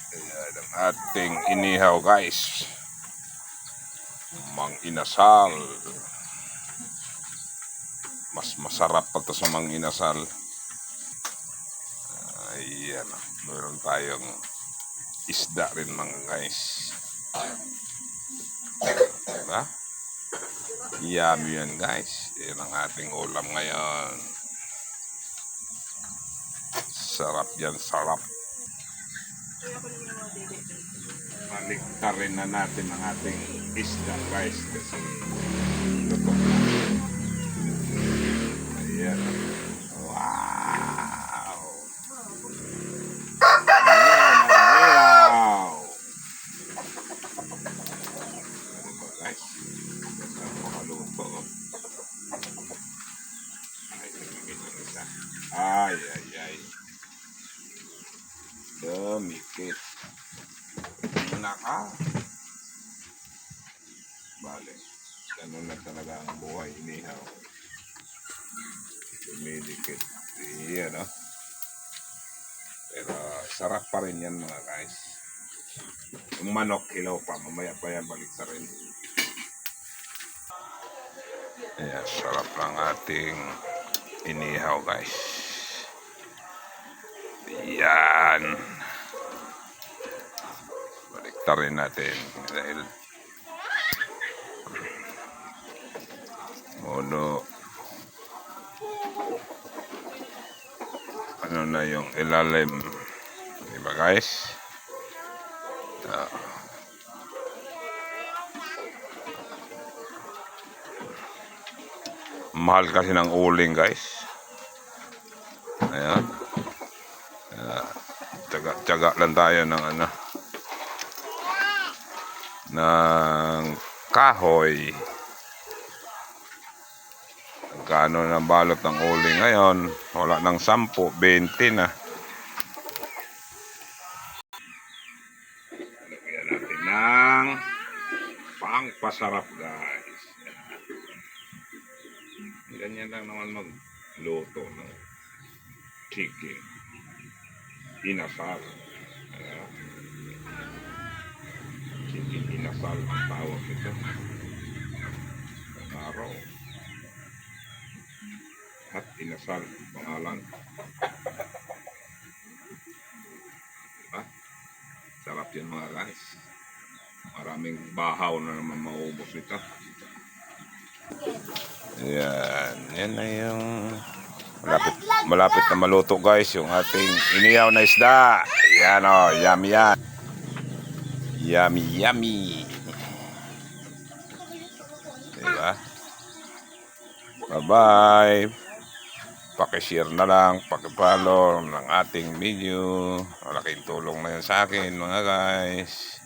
Ayan ang ating inihaw guys. Mang inasal. Mas masarap pa to sa mang inasal. Ayan. Meron tayong isda rin mga guys. Diba? Yummy yan guys. Yan ang ating ulam ngayon. Sarap yan, sarap. Baliktarin na natin ang ating isda guys. Kasi lutok na. Ayan. Wow! Wow! Diba guys? Ganda makaluto. Ay, ay, ay. Dumikit. Naka. Bale. Ganun na talaga ang buhay inihaw. Dumidikit. Iyan, no? Pero sarap pa rin yan mga guys. Yung manok, hilaw pa. Mamaya pa yan, balik sa rin. Ayan, sarap lang ating inihaw guys. Yan. Baliktarin natin dahil ano na yung ilalim, diba guys? Mahal kasi ng uling guys. Ayan. Tiyaga lang tayo ng ng kahoy. Magkano na balot ng uling ngayon? Wala ng 10, 20 na. Lagyan natin ng pangpasarap guys. Ganyan lang naman magluto ng chicken inasal. Chicken inasal ang tawag ito. Araw at inasal pangalan. Diba? Sarap yan mga guys. Maraming bahaw na naman maubos ito. Yan. Yan na yung malapit na maluto guys. Yung ating inihaw na isda. Yan o. Yummy yan. Yummy yummy. Diba? Bye bye. Pakishare na lang, pakipollow ng ating video. Malaking tulong na yan sa akin mga guys.